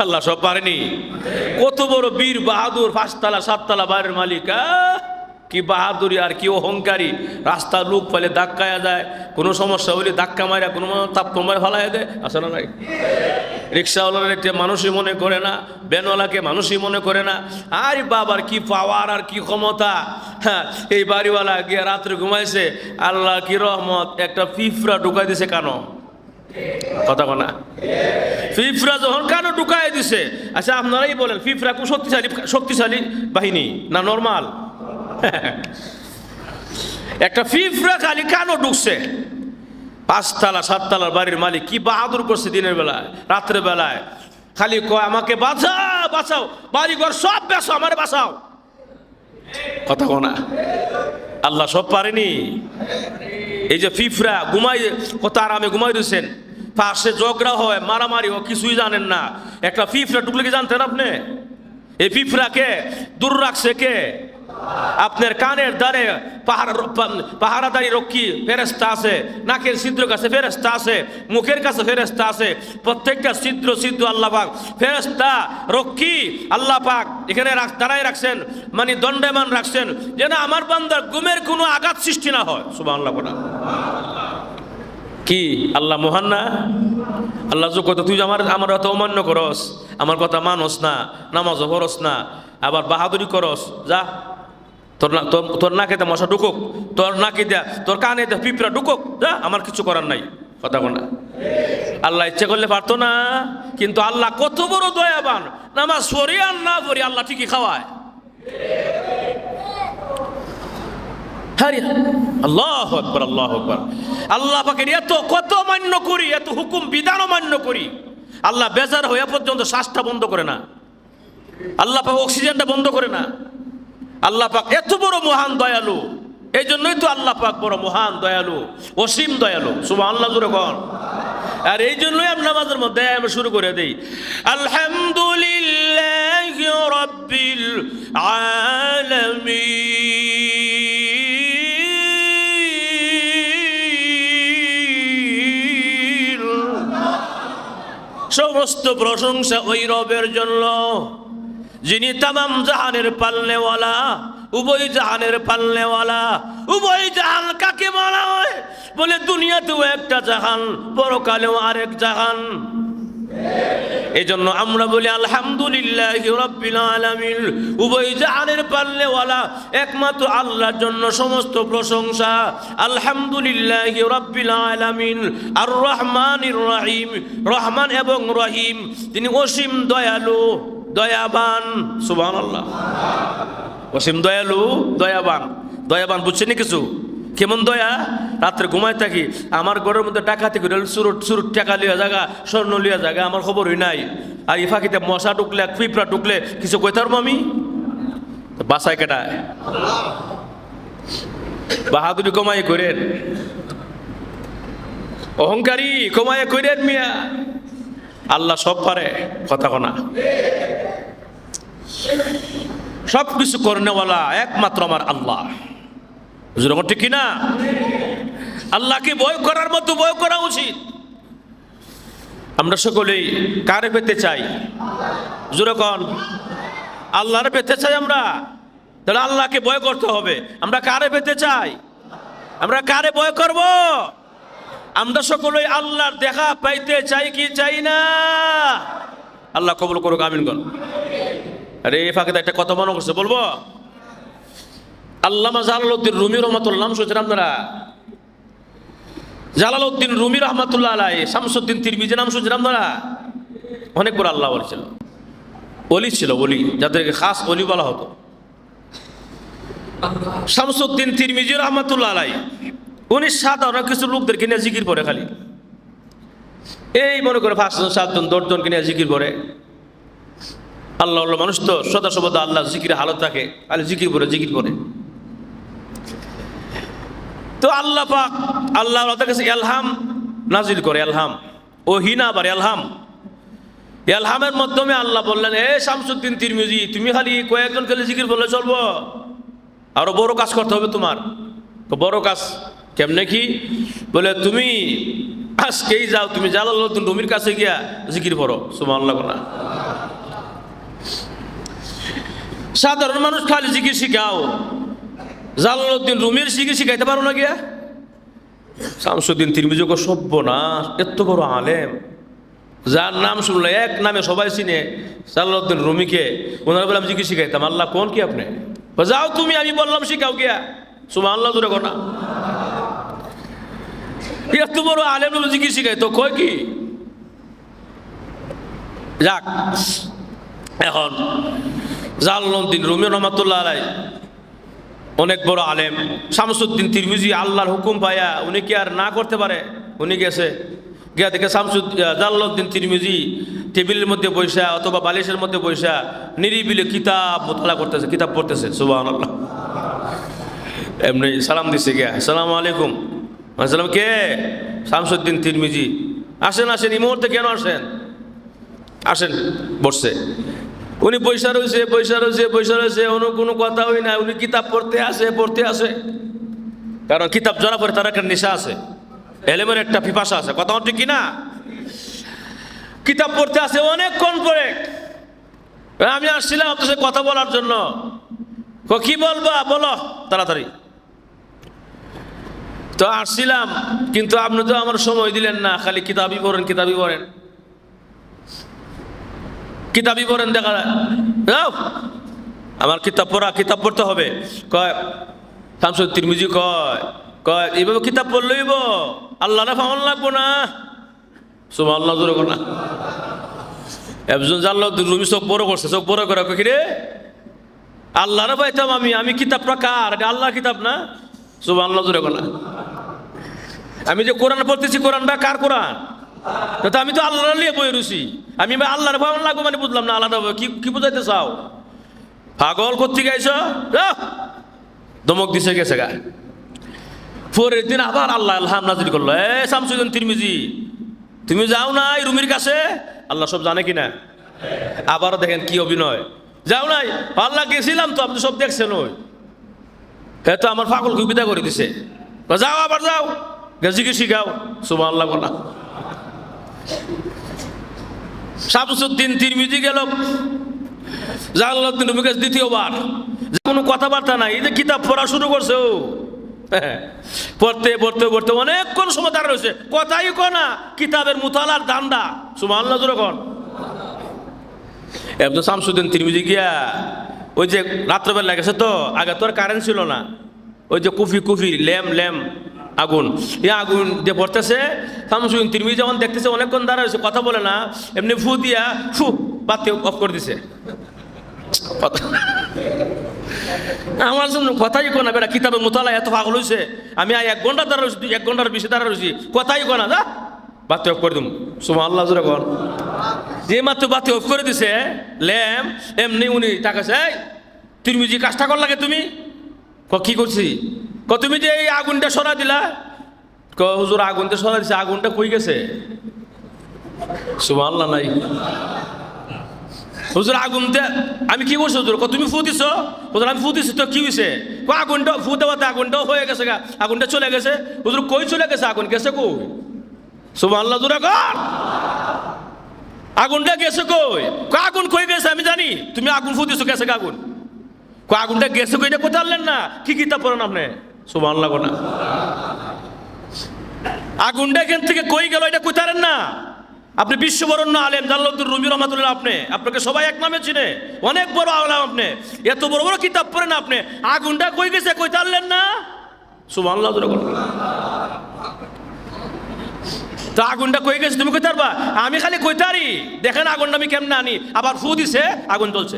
আল্লাহ সব পারেনি? কত বড় বীর বাহাদুর, 5 তলা 7 তলা বাড়ির মালিক, কি বাহাদুরি আর কি অহংকারী। রাস্তার লোক ফেলে ধাক্কায়া যায়, কোনো সমস্যা হলে ধাক্কা মারা কোনো তাপ্প মারে ফেলায় দেয়, আসলে নাই? রিক্সাওয়ালাকে মানুষই মনে করে না, ভ্যানওয়ালাকে মানুষই মনে করে না। আর বাবার কি পাওয়ার আর কি ক্ষমতা। হ্যাঁ, এই বাড়িওয়ালা গিয়ে রাত্রে ঘুমাইছে, আল্লাহ কি রহমত, একটা পিঁপড়া ঢুকাই দিছে কানো। কথা বলা, পিঁপড়া যখন কানো ঢুকাই দিছে, আচ্ছা আপনারাই বলেন পিঁপড়া খুব শক্তিশালী বাহিনী না নরমাল? একটা পিঁপড়া খালি কানো ঢুকছে। 5 তলা 7 তলার বাড়ির মালিক কি বাহাদুর করছে দিনের বেলায়, রাত্রে বেলায় খালি কয় আমাকে বাঁচাও বাঁচাও, বাড়ি ঘর সব বেসো, আমারে বাঁচাও। কথা কো না? আল্লাহ সব পারেনি? এই যে পিঁপড়া ঘুমাই, কত আরামে ঘুমাই দিয়েছেন, পাশে ঝগড়া হয়, মারামারি হয়, কিছুই জানেন না। একটা পিঁপড়া ঢুকলে কি জানতেন আপনি? এই পিঁপড়াকে দূর রাখছে কে? আপনার কানের দ্বারে পাহারাদারি রক্ষী ফেরেশতা আছে, নাকের ছিদ্র কাছে ফেরেশতা আছে, মুখের কাছে ফেরেশতা আছে, প্রত্যেকটা ছিদ্র ছিদ্র আল্লাহ পাক ফেরেশতা রক্ষী আল্লাহ পাক এখানে দাঁড়ায় রাখছেন, মানে দণ্ডায়মান রাখছেন, যেন আমার বান্দার ঘুমের কোনো আঘাত সৃষ্টি না হয়। সুবহানাল্লাহ। কি আল্লাহ মহান না? আল্লাহ যোগ্য, তুই আমার কথা অমান্য করস, আমার কথা মানস না, নামাজও পড়স না, আবার বাহাদুরি করস, যা তোর নাকে দে মশা ঢুকুক, তোর নাকে দেয়া তোর কানে দে পিঁপড়া ঢুকুক, যা, আমার কিছু করার নাই। কথা বল না? আল্লাহ ইচ্ছে করলে পারতো না, কিন্তু আল্লাহ কত বড় দয়াবান, নামাজ পড়ি আর না পড়ি আল্লাহ ঠিকই খাওয়ায়। আল্লাহু আকবার, আল্লাহু আকবার। আল্লাহ পাকের এত কত মান্য করি, এত হুকুম বিধানও মান্য করি, আল্লাহ বেজার হয়ে পর্যন্ত শ্বাসটা বন্ধ করে না, আল্লাহ পাক অক্সিজেনটা বন্ধ করে না। আল্লাহ পাক এত বড় মহান দয়ালু, এই জন্যই তো আল্লাহ পাক বড় মহান দয়ালু, অসীম দয়ালু। সুবহানাল্লাহ জোরে বল। আর এই জন্যই আমরা নামাজের মধ্যে আমরা শুরু করে দেই আলহামদুলিল্লাহি রাব্বিল আলামিন। সমস্ত প্রশংসা ওই রবের জন্য যিনি তামাম জাহানের পালনেওয়ালা, উভয় জাহানের পালনেওয়ালা। উভয় জাহান কাকে বলা হয়? বলে দুনিয়াতেও একটা জাহান, পরকালেও আরেক জাহান। এই জন্য আমরা বলি আলহামদুলিল্লাহি রাব্বিল আলামিন। উভয় জাহানের পালনেওয়ালা একমাত্র আল্লাহর জন্য সমস্ত প্রশংসা। আলহামদুলিল্লাহি রাব্বিল আলামিন আর রহমানির রহিম। রহমান এবং রহিম, তিনি অসীম দয়ালু, দয়াবান। সুবহানাল্লাহ। অসীম দয়ালু, দয়াবান। দয়াবান বুঝছেন কিছু? কেমন দয়া? রাত্রে ঘুমায় থাকি, আমার ঘরের মধ্যে ডাকাতি করে চুরুট টাকা লিয়া জায়গা, স্বর্ণ লিয়া জায়গা, আমার খবরই নাই। আর এই ফাঁকিতে মশা ঢুকলে, পিঁপড়া ঢুকলে কিছু কইতার আমি বাসায় কেটায়। বাহাদুরি কমাই করেন, অহংকারী কমাই করেন মিয়া। আল্লাহ সব পারে। কথা কনা, সব কিছু করনেওয়ালা একমাত্র আমার আল্লাহ। যখন ঠিক কিনা? আল্লাহকে ভয় করার মতো ভয় করা উচিত। আমরা সকলেই কারে পেতে চাই? যখন আল্লাহরে পেতে চাই আমরা, তাহলে আল্লাহকে ভয় করতে হবে। আমরা কারে পেতে চাই? আমরা কারে ভয় করব? আমরা সকলেই আল্লাহর দেখা পাইতে চাই কি চাই না? আল্লাহ কবুল করুক, আমিন বল। আরে ফাঁকে একটা কথা মনে করছে, বলবো? আল্লামা জালালউদ্দিন রুমি রহমাতুল্লাহ নাম শুনছেন আপনারা? জালালউদ্দিন রুমি রহমাতুল্লাহ আলাইহি। শামসুদ্দিন তিরমিজি নাম শুনছেন আপনারা? অনেক বড় আল্লাহ ওলি ছিল, ওলি ছিল, ওলি, যাদেরকে খাস ওলি বলা হতো। শামসুদ্দিন তিরমিজি রহমাতুল্লাহ আলাইহি উনি সাধারণ কিছু লোকদেরকে নিয়ে জিকির করে, খালি এই মনে করে 5 জন 7 জন 10 জনকে নিয়ে জিকির করে। আল্লাহ আল্লাহ মানুষ তো সদা সর্বদা আল্লাহ জিকিরে হালত থাকে, খালি জিকির করে জিকির করে। তো আল্লাহ পাক আল্লাহ তার কাছে এলহাম নাজিল করে, এলহাম ও হিনা আবার এলহাম। এলহামের মাধ্যমে আল্লাহ বললেন, এ শামসুদ্দিন তিরমিজি, তুমি খালি কয়েকজন খেলে জিকির বললে চলবো? আরো বড় কাজ করতে হবে তোমার। তো বড় কাজ কেমনে কি? বলে তুমি আজকেই যাও, তুমি জালালউদ্দিন রুমির কাছে গিয়া জিকির পড়ো। সুবহানাল্লাহ। সাধারণ মানুষ খালি জিকির শিখাও, জালালউদ্দিন রুমির জিকির শিখাইতে পারো না গিয়া? শামসুদ্দিন তিরমিজি কো সর্বনাশ, এত বড় আলেম, যার নাম শুনলে এক নামে সবাই চিনে, জালালউদ্দিন রুমিকে ওনারা বললাম জিকির শিখাইতাম। আল্লাহ কোন কি আপনি? যাও তুমি, আমি বললাম শিখাও গিয়া। সুবহানাল্লাহ জোরে কথা। এত বড় আলেম জিকির শিখাইতো, কয় কি? যাক, এখন জালালউদ্দিন রুমি রহমাতুল্লাহ আলাইহি অনেক বড় আলেম। শামসুদ্দিন তিরমিজি আল্লাহর হুকুম পায়া উনি কি আর না করতে পারে? উনি গেছে, গিয়া দেখে জালালউদ্দিন তিরমিজি টেবিলের মধ্যে বৈশা অথবা বালিশের মধ্যে বৈশা নিরিবিলি কিতাব মোতালা করতেছে, কিতাব পড়তেছে। সুবহানাল্লাহ। এমনি সালাম দিছে, গিয়া আসসালামু আলাইকুম। আসসালাম, কে? শামসুদ্দিন তিরমিজি। আসেন আসেন, এই মুহূর্তে কেন আসেন? আসেন, বসছে। উনি পয়সা রয়েছে, পয়সা রয়েছে, পয়সা রয়েছে, কোনো কথা হই না। উনি কিতাব পড়তে আসে, কারণ কিতাব যারা পড়ে তার একটা নেশা আছে, এলেমের একটা পিপাসা আছে। কথা ঠিক কিনা? কিতাব পড়তে আসে অনেকক্ষণ পরে। আমি আসছিলাম আপনার সাথে কথা বলার জন্য। কি বলবা বলো তাড়াতাড়ি। তো আসছিলাম, কিন্তু আপনি তো আমার সময় দিলেন না, খালি কিতাবই পড়েন, কিতাবই পড়েন, কিতাবই পড়েন। দেখা যাও আমার কিতাব পড়া, কিতাব পড়তে হবে। কয় শামসুদ্দিন তিরমিজি কয় এইভাবে কিতাব পড়লইব, আল্লাহ না ফামন লাগবো না। সুবহানাল্লাহ জোরে কথা। একজন জালালউদ্দিন রুমি চোখ বড় করছে, চোখ বড় করে কি রে, আল্লাহ না পাইতাম আমি কিতাবটা কার? এটা আল্লাহর কিতাব না? সুবহানাল্লাহ জোরে কথা। আমি যে কোরআন পড়তেছি, কোরআনটা কার কোরআন? তো আমি তো আল্লাহ নিয়ে বই রুছি, আমি আল্লাহর ভাবন লাগবো মানে বুঝলাম না। আলাদা কি বুঝাইতে চাও? পাগল করতে গাইছ? ধমক দিছে, গেছে গা। পরের দিন আবার আল্লাহ আলহাম নাজিল করলো, শামসুদ্দিন তিরমিজি তুমি যাও নাই রুমির কাছে? আল্লাহ সব জানে কিনা? আবারও দেখেন কি অভিনয়। যাও নাই? আল্লাহ গেছিলাম তো, আপনি সব দেখছেন। ওই তো আমার পাগল বিদা করে দিছে। যাও, আবার যাও, জিকির শিখাও। সুবহানাল্লাহ বলা। শামসুদ্দিন তিরমিজি গেল জালালউদ্দিন রুমির কাছে দ্বিতীয়বার। কোনো কথাবার্তা নাই, এই যে কিতাব পড়া শুরু করছে। ও পড়তে পড়তে পড়তে অনেকক্ষণ সময় দাঁড়া রয়েছে, কথাই কনা, কিতাবের মুতালার দান্দা। সুবহানাল্লাহ জোরে কোন। এবার শামসুদ্দিন তিরমিজি গিয়া ওই যে রাত্রবেলা গেছে তো, আগে তো আর কারেন্ট ছিল না, ওই যে কুফি ল্যাম্প আগুন, আগুন দিয়ে পড়তেছে। শামসুদ্দিন তিরমিজি যখন দেখতেছে অনেকক্ষণ দাঁড়া রয়েছে, কথা বলে না, এমনি ফু দিয়া বাতি অফ করে দিছে। আমার জন্য কথাই কোনা, বেটা কিতাবের মোতালা এত পাগল হয়েছে। আমি 1 ঘন্টা দাঁড়া রয়েছি, 1 ঘন্টার বেশি দাঁড়া রয়েছি, কথাই কোনা, যা বাতি অফ করে দিম। সুবহানাল্লাহ জোরে কোন। যে মাত্র বাতি অফ করে দিছে ল্যাম্প, এমনি উনি তাকাছে, তিরমিজি কাজটা কর লাগে তুমি? কি করছি? তুমি যে এই আগুনটা সরা দিলা? হুজুর আগুনটা সরা দিছে, আগুনটা কই গেছে? সুবহানাল্লাহ নাই। হুজুর আগুনটা আমি কি করছি? হুজুর তুমি ফু দিছ? হুজুর আমি ফু দিছি তো কি হয়েছে? আগুনটা ফু দেওয়াতে আগুনটাও হয়ে গেছে, আগুনটা চলে গেছে। হুজুর কই চলে গেছে? আগুন গেছে কই? সুবহানাল্লাহ জোরে কর। আগুনটা গেছে কই? আগুন কই গেছে আমি জানি, তুমি আগুন ফু দিছো, গেছে আগুন। আগুনটা গেছে কই, এটা কোথায় আনলেন না? কি কিতাব পড়েন আপনি? সুবহানাল্লাহ না। আগুনটা এখান থেকে কই গেল, এটা কোথায় না? আপনি বিশ্ববরণ্য আলেম জালালউদ্দিন রুমি রহমাতুল্লাহ, আপনাকে সবাই এক নামে চিনে, অনেক বড় আলেম আপনি, এত বড় বড় কিতাব পড়েন আপনি, আগুনটা কই গেছে কইতে পারলেন না? সুবহানাল্লাহ। তো আগুনটা কই গেছে তুমি কইতে পারবা? আমি খালি কইতে পারি, দেখেন আগুনটা আমি কেমনে আনি। আবার ফু দিছে, আগুন জ্বলছে।